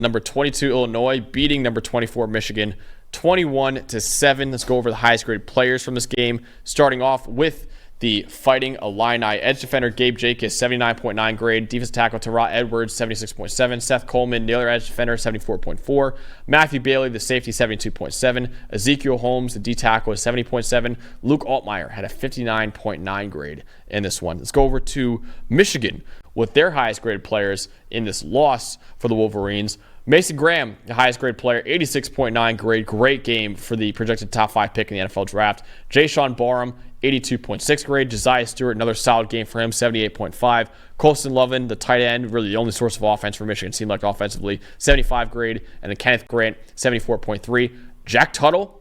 number 22 Illinois beating number 24 Michigan 21-7. Let's go over the highest graded players from this game, starting off with the Fighting Illini. Edge defender Gabe Jacobs, 79.9 grade. Defensive tackle Tara Edwards, 76.7. Seth Coleman, the other edge defender, 74.4. Matthew Bailey, the safety, 72.7. Ezekiel Holmes, the D tackle, is 70.7. Luke Altmaier had a 59.9 grade in this one. Let's go over to Michigan with their highest graded players in this loss for the Wolverines. Mason Graham, the highest grade player, 86.9 grade. Great game for the projected top 5 pick in the NFL draft. Jay-Sean Barham, 82.6 grade. Josiah Stewart, another solid game for him, 78.5. Colston Lovin, the tight end, really the only source of offense for Michigan, seemed like offensively, 75 grade. And then Kenneth Grant, 74.3. Jack Tuttle,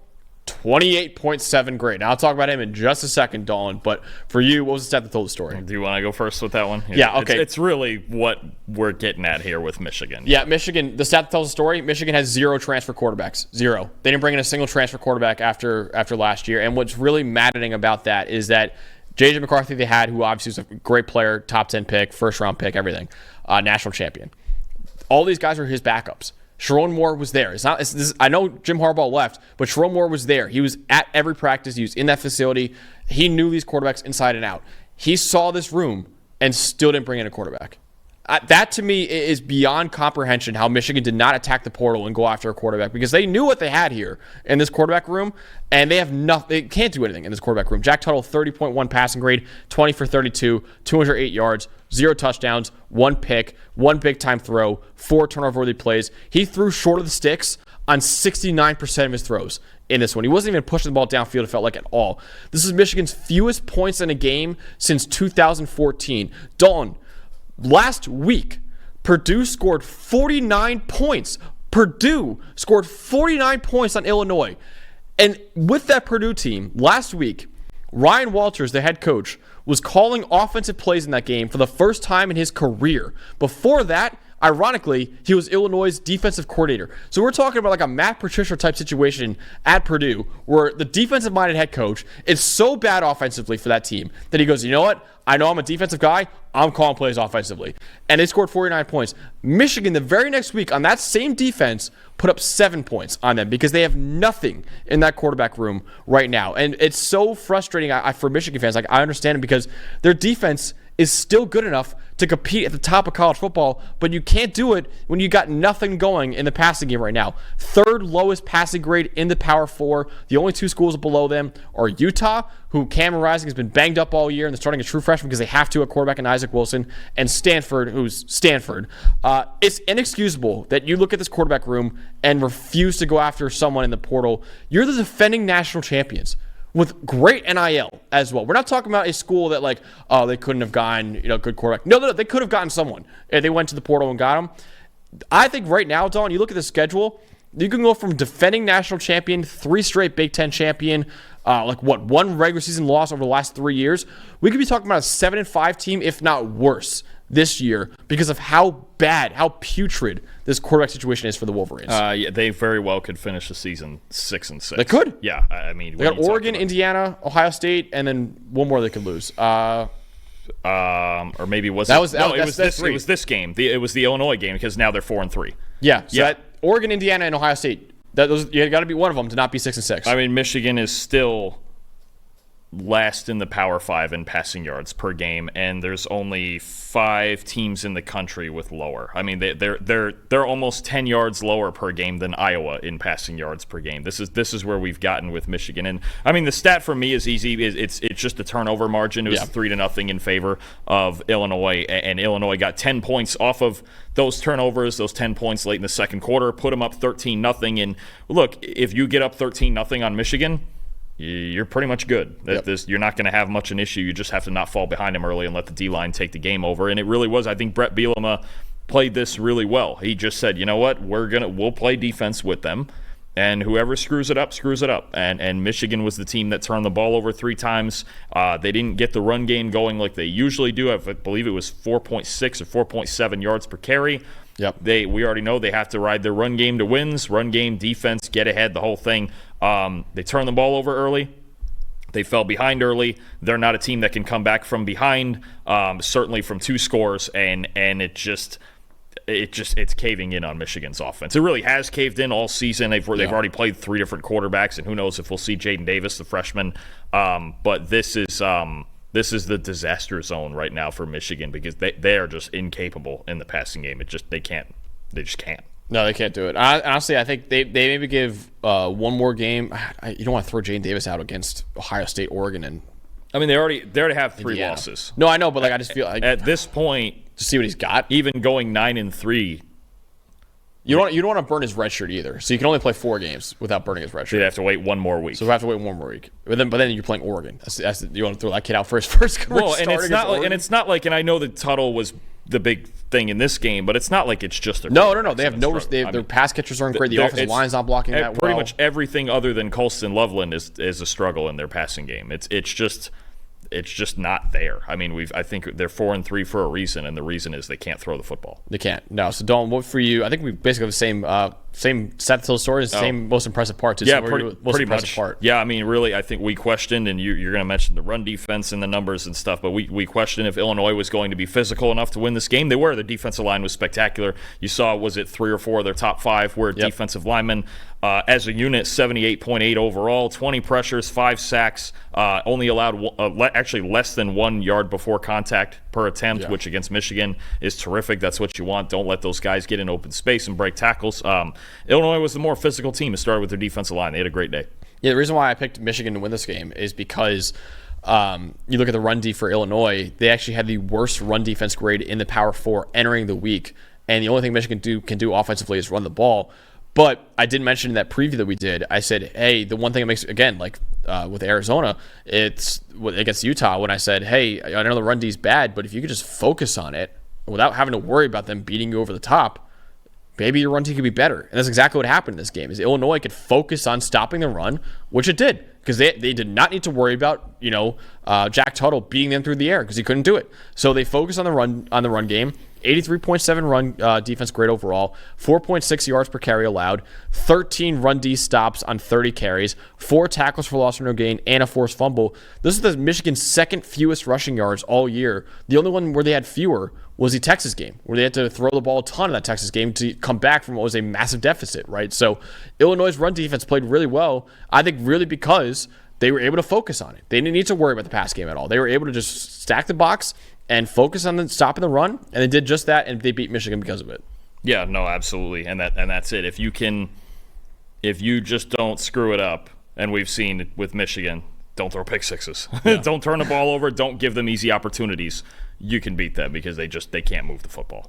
28.7 grade. Now I'll talk about him in just a second, Dalton. But for you, what was the stat that told the story? Do you want to go first with that one? Yeah, okay. It's really what we're getting at here with Michigan. Yeah, Michigan, the stat that tells the story, Michigan has 0 transfer quarterbacks. 0. They didn't bring in a single transfer quarterback after last year. And what's really maddening about that is that J.J. McCarthy they had, who obviously was a great player, top 10 pick, first-round pick, everything, national champion. All these guys are his backups. Sharon Moore was there. I know Jim Harbaugh left, but Sharon Moore was there. He was at every practice. He was in that facility. He knew these quarterbacks inside and out. He saw this room and still didn't bring in a quarterback. That, to me, is beyond comprehension how Michigan did not attack the portal and go after a quarterback, because they knew what they had here in this quarterback room, and they have nothing. They can't do anything in this quarterback room. Jack Tuttle, 30.1 passing grade, 20 for 32, 208 yards, 0 touchdowns, 1 pick, 1 big-time throw, 4 turnover-worthy plays. He threw short of the sticks on 69% of his throws in this one. He wasn't even pushing the ball downfield, it felt like, at all. This is Michigan's fewest points in a game since 2014. Dalton, last week, Purdue scored 49 points. Purdue scored 49 points on Illinois. And with that Purdue team, last week, Ryan Walters, the head coach, was calling offensive plays in that game for the first time in his career. Before that, ironically, he was Illinois' defensive coordinator. So we're talking about like a Matt Patricia type situation at Purdue, where the defensive-minded head coach is so bad offensively for that team that he goes, you know what? I know I'm a defensive guy. I'm calling plays offensively. And they scored 49 points. Michigan, the very next week, on that same defense, put up 7 points on them because they have nothing in that quarterback room right now. And it's so frustrating for Michigan fans. Like, I understand it because their defense is still good enough to compete at the top of college football, but you can't do it when you got nothing going in the passing game right now. 3rd lowest passing grade in the Power 4. The only 2 schools below them are Utah, who Cameron Rising has been banged up all year, and they're starting a true freshman because they have to at quarterback, and Isaac Wilson, and Stanford, who's Stanford. It's inexcusable that you look at this quarterback room and refuse to go after someone in the portal. You're the defending national champions with great NIL as well. We're not talking about a school that, like, oh, they couldn't have gotten, good quarterback. No, they could have gotten someone if they went to the portal and got them. I think right now, Don, you look at the schedule, you can go from defending national champion, 3 straight Big Ten champion, 1 regular season loss over the last 3 years. We could be talking about a 7-5 team, if not worse, this year because of how bad, how putrid this quarterback situation is for the Wolverines. Yeah, they very well could finish the season 6-6. They could. Yeah, I mean, they got Oregon, Indiana, Ohio State, and then one more they could lose. Or maybe it was this game. It was the Illinois game because now they're 4-3. Yeah. So that Oregon, Indiana, and Ohio State. You got to be one of them to not be 6-6. I mean, Michigan is still last in the Power 5 in passing yards per game, and there's only 5 teams in the country with lower. I mean, they're almost 10 yards lower per game than Iowa in passing yards per game. This is where we've gotten with Michigan, and I mean the stat for me is easy. It's just the turnover margin. It was 3-0 in favor of Illinois, and Illinois got 10 points off of those turnovers, those 10 points late in the second quarter, put them up 13-0. And look, if you get up 13-0 on Michigan, you're pretty much good. You're not going to have much an issue. You just have to not fall behind them early and let the D-line take the game over. And it really was. I think Brett Bielema played this really well. He just said, you know what, we'll play defense with them, and whoever screws it up, screws it up. And Michigan was the team that turned the ball over 3 times. They didn't get the run game going like they usually do. I believe it was 4.6 or 4.7 yards per carry. Yep. We already know they have to ride their run game to wins. Run game, defense, get ahead, the whole thing. They turned the ball over early. They fell behind early. They're not a team that can come back from behind, certainly from 2 scores. And it just it's caving in on Michigan's offense. It really has caved in all season. They've already played 3 different quarterbacks, and who knows if we'll see Jaden Davis, the freshman. But this is the disaster zone right now for Michigan because they are just incapable in the passing game. They just can't. No, they can't do it. Honestly, I think they maybe give one more game. You don't want to throw Jaden Davis out against Ohio State, Oregon, and I mean, they already have 3 Indiana. losses. No, I know, but like I just feel like at this point, to see what he's got, even going 9-3, you don't want to burn his red shirt either. So you can only play 4 games without burning his red shirt. They'd have to wait one more week. So we have to wait one more week. But then you're playing Oregon. You want to throw that kid out for his first career Well, start and it's not like, and I know that Tuttle was the big thing in this game, but it's not like it's just their no. They have their pass catchers aren't great. The offensive line's not blocking that well. Pretty much everything other than Colston Loveland is a struggle in their passing game. It's just not there. I mean, I think they're 4-3 for a reason, and the reason is they can't throw the football. They can't. No. So Dalton, what for you? I think we basically have the same set to tell the stories, the same most impressive part too. Yeah, so pretty much. Part. Yeah, I mean, really, I think we questioned, and you're going to mention the run defense and the numbers and stuff, but we questioned if Illinois was going to be physical enough to win this game. They were. Their defensive line was spectacular. You saw, was it 3 or 4 of their top 5 were defensive linemen. As a unit, 78.8 overall, 20 pressures, 5 sacks, only allowed actually less than 1 yard before contact per attempt, which against Michigan is terrific. That's what you want. Don't let those guys get in open space and break tackles. Illinois was the more physical team. It started with their defensive line. They had a great day. Yeah, the reason why I picked Michigan to win this game is because you look at the run D for Illinois, they actually had the worst run defense grade in the Power 4 entering the week, and the only thing Michigan can do offensively is run the ball. But I did mention in that preview that we did, I said, hey, the one thing that makes, again, like with Arizona, it's against Utah when I said, hey, I know the run D is bad, but if you could just focus on it without having to worry about them beating you over the top, maybe your run D could be better. And that's exactly what happened in this game, is Illinois could focus on stopping the run, which it did, because they did not need to worry about, Jack Tuttle beating them through the air because he couldn't do it. So they focused on the run game. 83.7 run defense grade overall, 4.6 yards per carry allowed, 13 run D stops on 30 carries, 4 tackles for loss or no gain, and a forced fumble. This is the Michigan's second fewest rushing yards all year. The only one where they had fewer was the Texas game, where they had to throw the ball a ton in that Texas game to come back from what was a massive deficit, right? So Illinois' run defense played really well, I think really because they were able to focus on it. They didn't need to worry about the pass game at all. They were able to just stack the box and focus on stopping the run, and they did just that, and they beat Michigan because of it. Yeah, no, absolutely, and that's it. If you just don't screw it up, and we've seen with Michigan, don't throw pick sixes, don't turn the ball over, don't give them easy opportunities. You can beat them because they can't move the football.